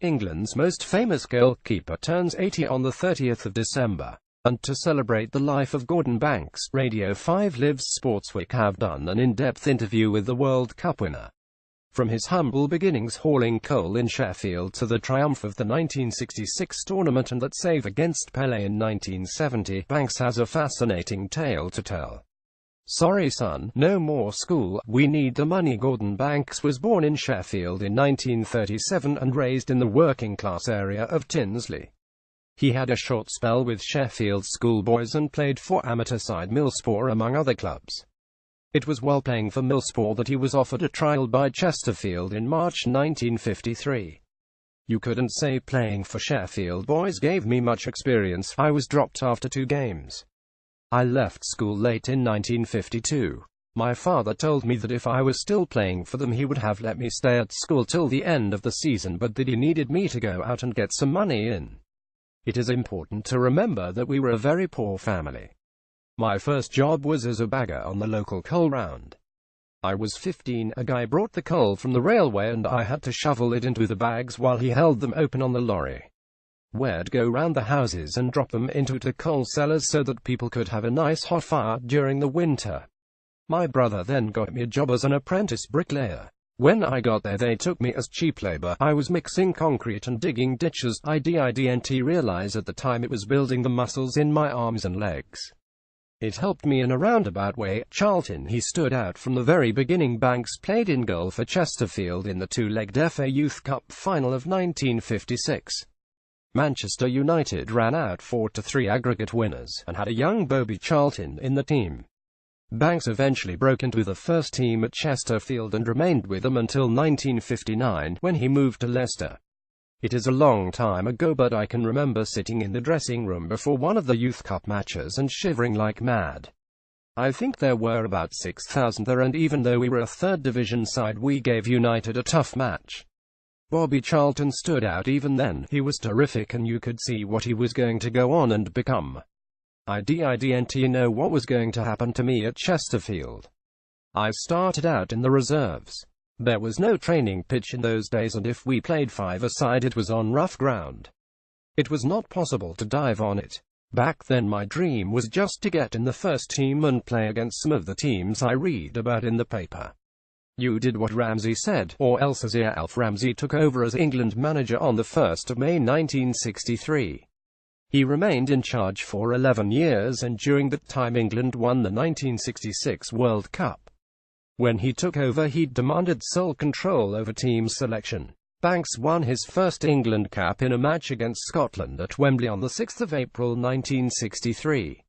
England's most famous goalkeeper turns 80 on the 30th of December. And to celebrate the life of Gordon Banks, Radio 5 Live's Sportsweek have done an in-depth interview with the World Cup winner. From his humble beginnings hauling coal in Sheffield to the triumph of the 1966 tournament and that save against Pelé in 1970, Banks has a fascinating tale to tell. Sorry son, no more school, we need the money. Gordon Banks was born in Sheffield in 1937 and raised in the working-class area of Tinsley. He had a short spell with Sheffield schoolboys and played for amateur side Millspore among other clubs. It was while playing for Millspore that he was offered a trial by Chesterfield in March 1953. You couldn't say playing for Sheffield boys gave me much experience. I was dropped after 2 games. I left school late in 1952. My father told me that if I was still playing for them he would have let me stay at school till the end of the season, but that he needed me to go out and get some money in. It is important to remember that we were a very poor family. My first job was as a bagger on the local coal round. I was 15, a guy brought the coal from the railway and I had to shovel it into the bags while he held them open on the lorry. We'd go round the houses and drop them into the coal cellars so that people could have a nice hot fire during the winter. My brother then got me a job as an apprentice bricklayer. When I got there they took me as cheap labor. I was mixing concrete and digging ditches. I didn't realize at the time it was building the muscles in my arms and legs. It helped me in a roundabout way. Charlton, he stood out from the very beginning. Banks played in goal for Chesterfield in the 2-legged FA Youth Cup final of 1956. Manchester United ran out 4-3 aggregate winners, and had a young Bobby Charlton in the team. Banks eventually broke into the first team at Chesterfield and remained with them until 1959, when he moved to Leicester. It is a long time ago, but I can remember sitting in the dressing room before one of the Youth Cup matches and shivering like mad. I think there were about 6,000 there, and even though we were a third division side we gave United a tough match. Bobby Charlton stood out even then. He was terrific and you could see what he was going to go on and become. I didn't know what was going to happen to me at Chesterfield. I started out in the reserves. There was no training pitch in those days, and if we played 5-a-side it was on rough ground. It was not possible to dive on it. Back then my dream was just to get in the first team and play against some of the teams I read about in the paper. You did what Ramsey said, or else. As Alf Ramsey took over as England manager on the 1st of May 1963. He remained in charge for 11 years, and during that time England won the 1966 World Cup. When he took over he demanded sole control over team selection. Banks won his first England cap in a match against Scotland at Wembley on the 6th of April 1963.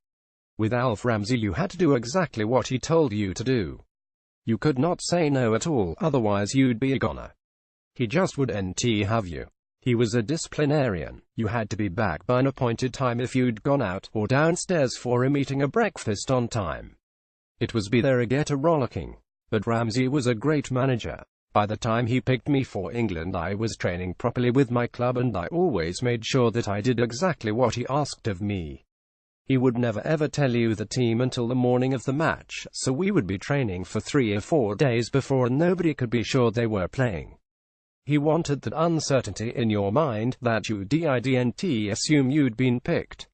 With Alf Ramsey you had to do exactly what he told you to do. You could not say no at all, otherwise you'd be a goner. He just wouldn't have you. He was a disciplinarian. You had to be back by an appointed time if you'd gone out, or downstairs for a meeting or breakfast on time. It was be there or get a rollicking. But Ramsey was a great manager. By the time he picked me for England I was training properly with my club, and I always made sure that I did exactly what he asked of me. He would never ever tell you the team until the morning of the match, so we would be training for 3 or 4 days before and nobody could be sure they were playing. He wanted that uncertainty in your mind, that you didn't assume you'd been picked.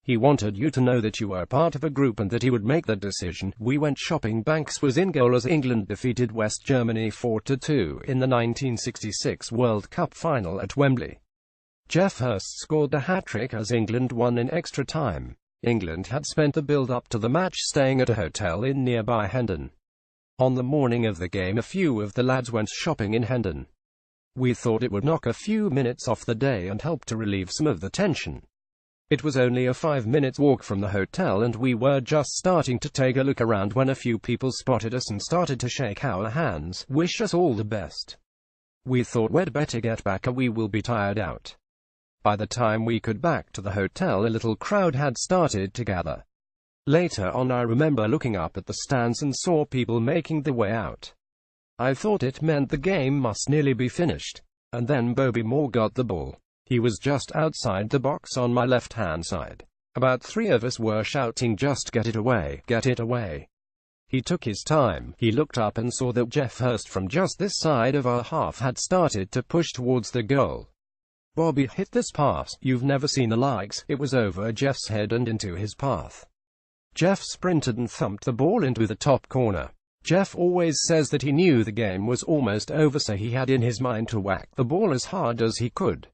He wanted you to know that you were part of a group and that he would make the decision. We went shopping. Banks was in goal as England defeated West Germany 4-2 in the 1966 World Cup final at Wembley. Geoff Hurst scored the hat-trick as England won in extra time. England had spent the build-up to the match staying at a hotel in nearby Hendon. On the morning of the game a few of the lads went shopping in Hendon. We thought it would knock a few minutes off the day and help to relieve some of the tension. It was only a 5-minute walk from the hotel and we were just starting to take a look around when a few people spotted us and started to shake our hands, wish us all the best. We thought we'd better get back or we will be tired out. By the time we could back to the hotel a little crowd had started to gather. Later on I remember looking up at the stands and saw people making their way out. I thought it meant the game must nearly be finished. And then Bobby Moore got the ball. He was just outside the box on my left-hand side. About 3 of us were shouting, "Just get it away, get it away." He took his time. He looked up and saw that Geoff Hurst from just this side of our half had started to push towards the goal. Bobby hit this pass, you've never seen the likes. It was over Jeff's head and into his path. Jeff sprinted and thumped the ball into the top corner. Jeff always says that he knew the game was almost over, so he had in his mind to whack the ball as hard as he could.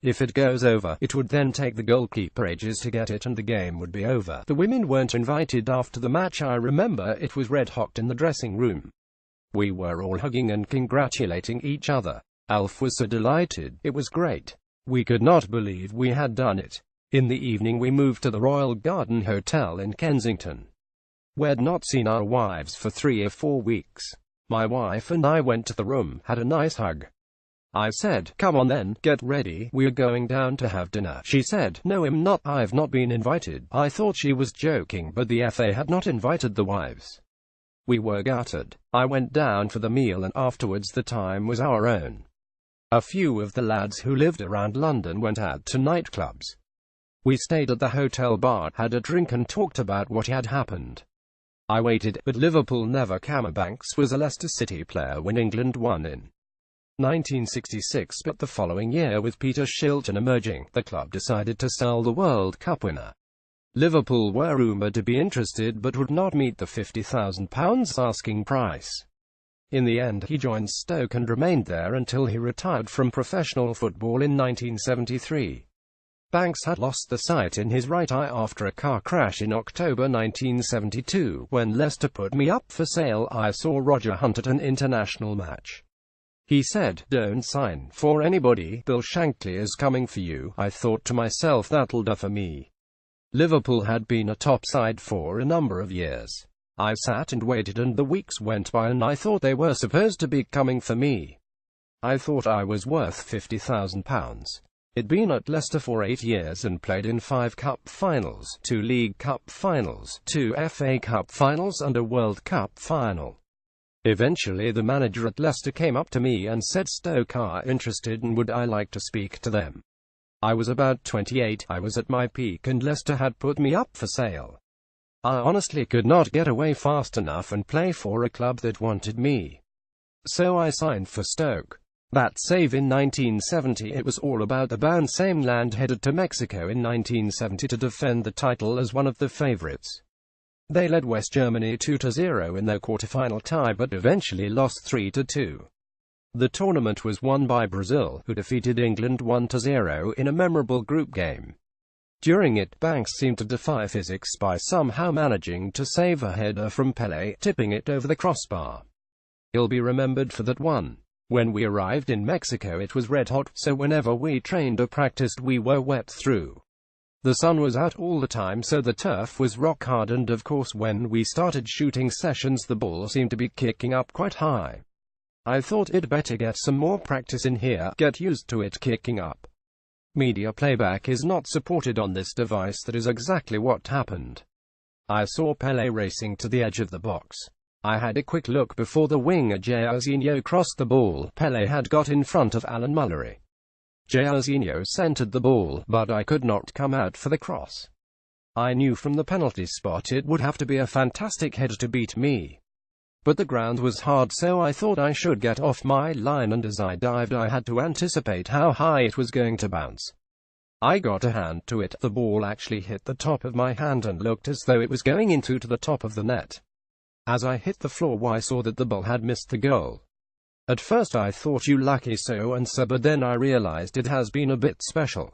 If it goes over, it would then take the goalkeeper ages to get it and the game would be over. The women weren't invited after the match. I remember it was red hot in the dressing room. We were all hugging and congratulating each other. Alf was so delighted. It was great. We could not believe we had done it. In the evening we moved to the Royal Garden Hotel in Kensington. We'd not seen our wives for 3 or 4 weeks. My wife and I went to the room, had a nice hug. I said, come on then, get ready, we're going down to have dinner. She said, no I'm not, I've not been invited. I thought she was joking, but the FA had not invited the wives. We were gutted. I went down for the meal and afterwards the time was our own. A few of the lads who lived around London went out to nightclubs. We stayed at the hotel bar, had a drink and talked about what had happened. I waited, but Liverpool never came. Banks was a Leicester City player when England won in 1966, but the following year, with Peter Shilton emerging, the club decided to sell the World Cup winner. Liverpool were rumoured to be interested but would not meet the £50,000 asking price. In the end, he joined Stoke and remained there until he retired from professional football in 1973. Banks had lost the sight in his right eye after a car crash in October 1972. When Leicester put me up for sale, I saw Roger Hunt at an international match. He said, don't sign for anybody, Bill Shankly is coming for you. I thought to myself, that'll do for me. Liverpool had been a top side for a number of years. I sat and waited and the weeks went by and I thought they were supposed to be coming for me. I thought I was worth £50,000. I'd been at Leicester for 8 years and played in 5 cup finals, 2 League Cup finals, 2 FA Cup finals and a World Cup final. Eventually the manager at Leicester came up to me and said Stoke are interested and would I like to speak to them. I was about 28, I was at my peak and Leicester had put me up for sale. I honestly could not get away fast enough and play for a club that wanted me. So I signed for Stoke. That save in 1970, it was all about the band Same Land headed to Mexico in 1970 to defend the title as one of the favourites. They led West Germany 2-0 in their quarter-final tie but eventually lost 3-2. The tournament was won by Brazil, who defeated England 1-0 in a memorable group game. During it, Banks seemed to defy physics by somehow managing to save a header from Pelé, tipping it over the crossbar. He'll be remembered for that one. When we arrived in Mexico it was red hot, so whenever we trained or practiced we were wet through. The sun was out all the time so the turf was rock hard and of course when we started shooting sessions the ball seemed to be kicking up quite high. I thought it'd better get some more practice in here, get used to it kicking up. Media playback is not supported on this device. That is exactly what happened. I saw Pelé racing to the edge of the box. I had a quick look before the winger Jairzinho crossed the ball. Pelé had got in front of Alan Mullery. Jairzinho centered the ball, but I could not come out for the cross. I knew from the penalty spot it would have to be a fantastic header to beat me. But the ground was hard so I thought I should get off my line and as I dived I had to anticipate how high it was going to bounce. I got a hand to it. The ball actually hit the top of my hand and looked as though it was going into the top of the net. As I hit the floor I saw that the ball had missed the goal. At first I thought you lucky so-and-so, but then I realized it has been a bit special.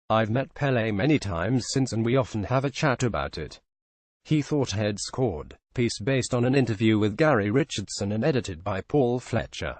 I've met Pelé many times since and we often have a chat about it. He thought he'd scored. Piece based on an interview with Gary Richardson and edited by Paul Fletcher.